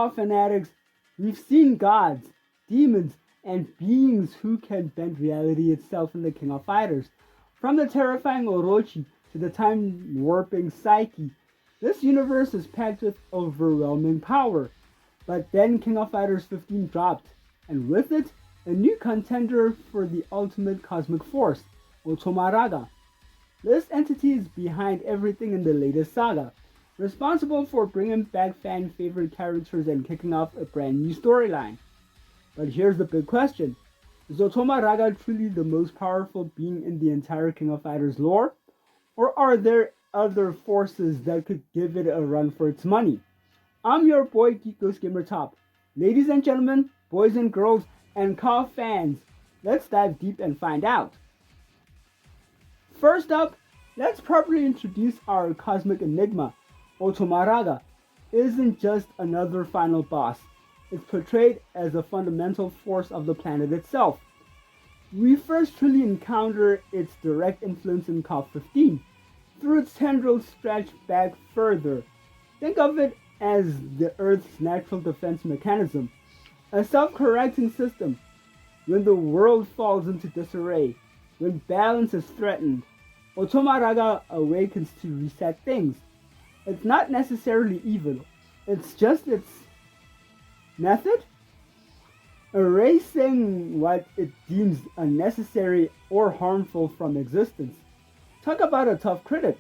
KOF fanatics, we've seen gods, demons, and beings who can bend reality itself in the King of Fighters. From the terrifying Orochi to the time-warping SAIKI, this universe is packed with overwhelming power. But then King of Fighters 15 dropped, and with it, a new contender for the ultimate cosmic force, Otoma Raga. This entity is behind everything in the latest saga, responsible for bringing back fan-favorite characters and kicking off a brand new storyline. But here's the big question. Is Otoma Raga truly the most powerful being in the entire King of Fighters lore? Or are there other forces that could give it a run for its money? I'm your boy GeekGhostGamerTop. Ladies and gentlemen, boys and girls, and KOF fans, let's dive deep and find out. First up, let's properly introduce our cosmic enigma. Otoma Raga isn't just another final boss. It's portrayed as a fundamental force of the planet itself. We first truly encounter its direct influence in KOF 15, through its tendrils stretch back further. Think of it as the Earth's natural defense mechanism, a self-correcting system. When the world falls into disarray, when balance is threatened, Otoma Raga awakens to reset things. It's not necessarily evil, it's just its method? Erasing what it deems unnecessary or harmful from existence. Talk about a tough critic.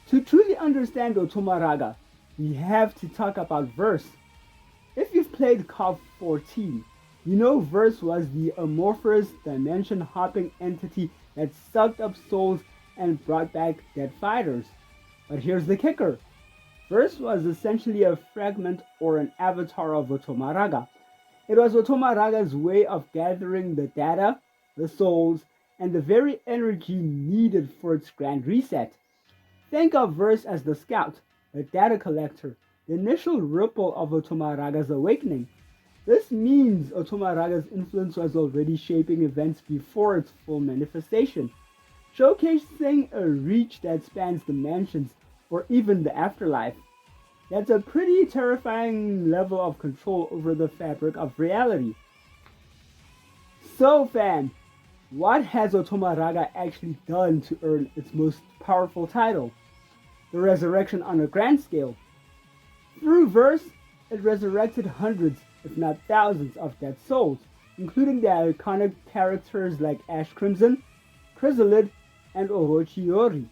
To truly understand Otoma Raga, we have to talk about Verse. If you've played KOF 14, you know Verse was the amorphous, dimension-hopping entity that sucked up souls and brought back dead fighters. But here's the kicker. Verse was essentially a fragment or an avatar of Otoma Raga. It was Otoma Raga's way of gathering the data, the souls, and the very energy needed for its grand reset. Think of Verse as the scout, the data collector, the initial ripple of Otoma Raga's awakening. This means Otoma Raga's influence was already shaping events before its full manifestation, showcasing a reach that spans dimensions or even the afterlife. That's a pretty terrifying level of control over the fabric of reality. So fam, what has Otoma Raga actually done to earn its most powerful title? The resurrection on a grand scale. Through Verse, it resurrected hundreds, if not thousands, of dead souls, including the iconic characters like Ash Crimson, KRIZALID, and OROCHI.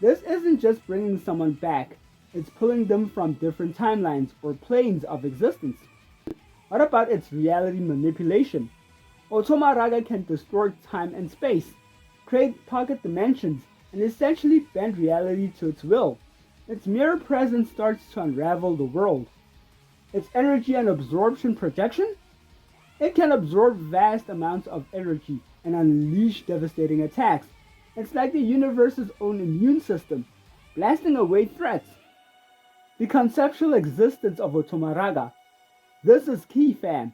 This isn't just bringing someone back, it's pulling them from different timelines or planes of existence. What about its reality manipulation? Otoma Raga can distort time and space, create pocket dimensions, and essentially bend reality to its will. Its mere presence starts to unravel the world. Its energy and absorption projection? It can absorb vast amounts of energy and unleash devastating attacks. It's like the universe's own immune system, blasting away threats. The conceptual existence of Otoma Raga. This is key, fam.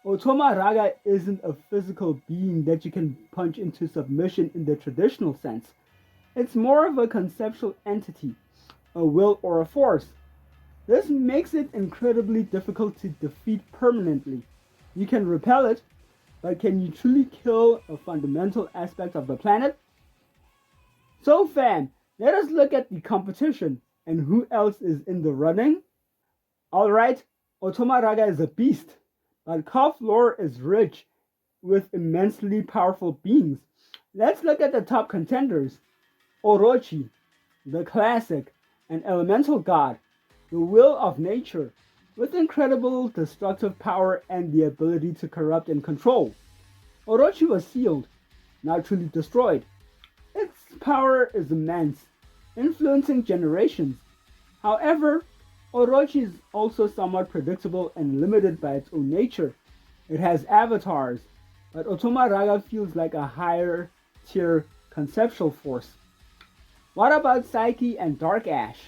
Otoma Raga isn't a physical being that you can punch into submission in the traditional sense. It's more of a conceptual entity, a will or a force. This makes it incredibly difficult to defeat permanently. You can repel it, but can you truly kill a fundamental aspect of the planet? So fam, let us look at the competition and who else is in the running. Alright, Otoma Raga is a beast, but KOF lore is rich with immensely powerful beings. Let's look at the top contenders. Orochi, the classic, an elemental god, the will of nature, with incredible destructive power and the ability to corrupt and control. Orochi was sealed, not truly destroyed. Its power is immense, influencing generations. However, Orochi is also somewhat predictable and limited by its own nature. It has avatars, but Otoma Raga feels like a higher tier conceptual force. What about SAIKI and Dark Ash?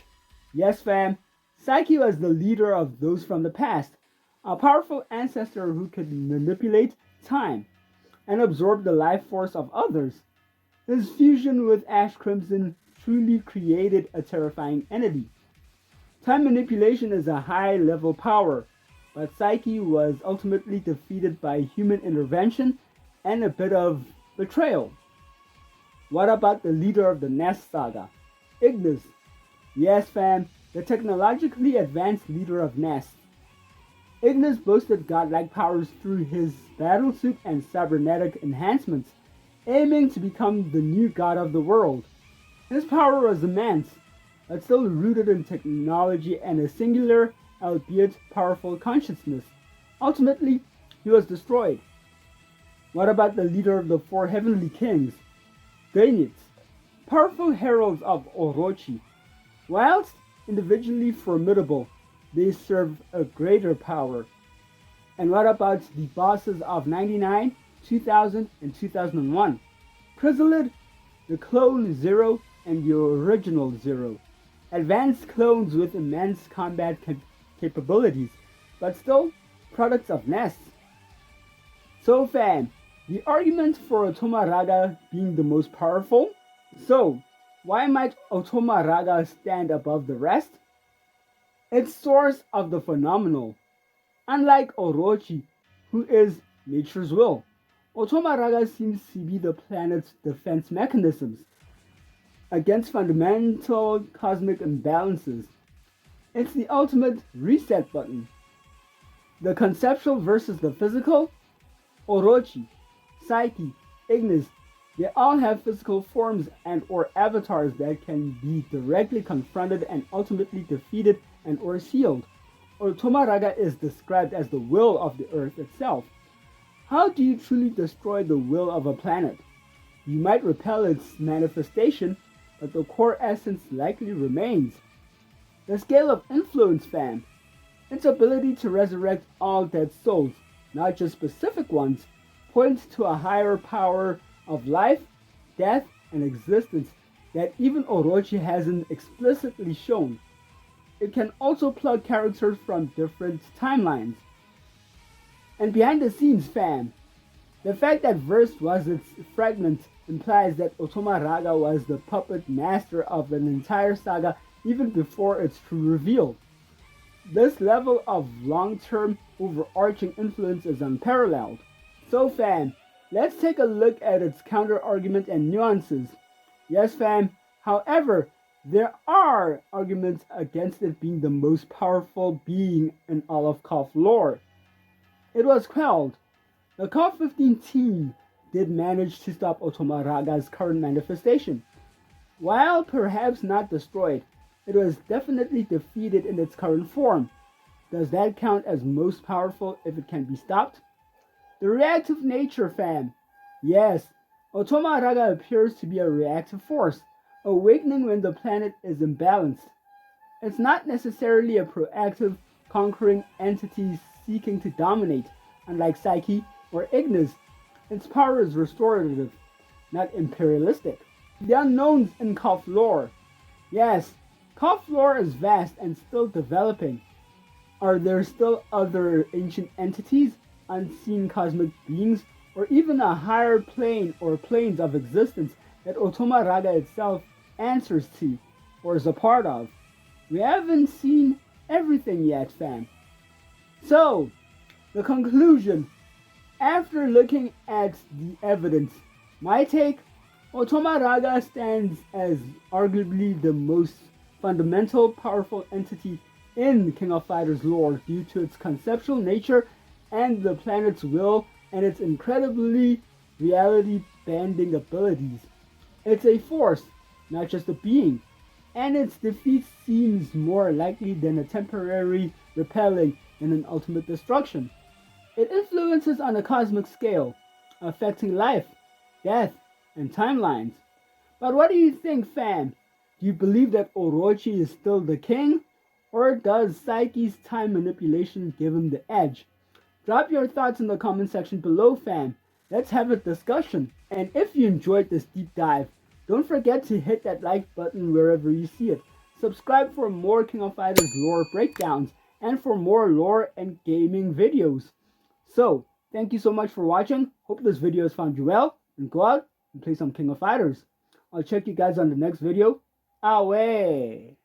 Yes fam, SAIKI was the leader of those from the past, a powerful ancestor who could manipulate time and absorb the life force of others. His fusion with Ash Crimson truly created a terrifying entity. Time manipulation is a high-level power, but SAIKI was ultimately defeated by human intervention and a bit of betrayal. What about the leader of the Nest saga, Ignis? Yes fam, the technologically advanced leader of Nest. Ignis boasted godlike powers through his battlesuit and cybernetic enhancements, aiming to become the new god of the world. His power was immense, but still rooted in technology and a singular, albeit powerful consciousness. Ultimately, he was destroyed. What about the leader of the four heavenly kings, GOENITZ? Powerful heralds of OROCHI. Whilst individually formidable, they serve a greater power. And what about the bosses of 99, 2000, and 2001? KRIZALID, the Clone Zero, and the Original Zero. Advanced clones with immense combat capabilities, but still products of Nest. So fam, the argument for Otoma Raga being the most powerful? So, why might Otoma Raga stand above the rest? Its source of the phenomenal. Unlike Orochi, who is nature's will, Otoma Raga seems to be the planet's defense mechanisms against fundamental cosmic imbalances. It's the ultimate reset button. The conceptual versus the physical? Orochi, SAIKI, Ignis, they all have physical forms and or avatars that can be directly confronted and ultimately defeated and or sealed. Otoma Raga is described as the will of the earth itself. How do you truly destroy the will of a planet? You might repel its manifestation, but the core essence likely remains. The scale of influence fam. Its ability to resurrect all dead souls, not just specific ones, points to a higher power of life, death, and existence that even Orochi hasn't explicitly shown. It can also plug characters from different timelines. And behind the scenes fam, the fact that Verse was its fragment implies that Otoma Raga was the puppet master of an entire saga even before its true reveal. This level of long-term overarching influence is unparalleled. So fam, let's take a look at its counter-argument and nuances. Yes fam, however, there are arguments against it being the most powerful being in all of KOF lore. It was quelled. The KOF15 team did manage to stop Otoma Raga's current manifestation. While perhaps not destroyed, it was definitely defeated in its current form. Does that count as most powerful if it can be stopped? The reactive nature fam. Yes, Otoma Raga appears to be a reactive force, awakening when the planet is imbalanced. It's not necessarily a proactive, conquering entity seeking to dominate, unlike SAIKI or Ignis. Its power is restorative, not imperialistic. The unknowns in KOF lore. Yes, KOF lore is vast and still developing. Are there still other ancient entities, unseen cosmic beings, or even a higher plane or planes of existence that Otoma Raga itself answers to, or is a part of? We haven't seen everything yet, fam. So, the conclusion. After looking at the evidence, my take, Otoma Raga stands as arguably the most fundamental, powerful entity in King of Fighters lore due to its conceptual nature and the planet's will and its incredibly reality-bending abilities. It's a force, not just a being, and its defeat seems more likely than a temporary repelling than an ultimate destruction. It influences on a cosmic scale, affecting life, death, and timelines. But what do you think, fam? Do you believe that Orochi is still the king? Or does SAIKI's time manipulation give him the edge? Drop your thoughts in the comment section below, fam. Let's have a discussion. And if you enjoyed this deep dive, don't forget to hit that like button wherever you see it. Subscribe for more King of Fighters lore breakdowns and for more lore and gaming videos. So, thank you so much for watching. Hope this video has found you well. And go out and play some King of Fighters. I'll check you guys on the next video. Away!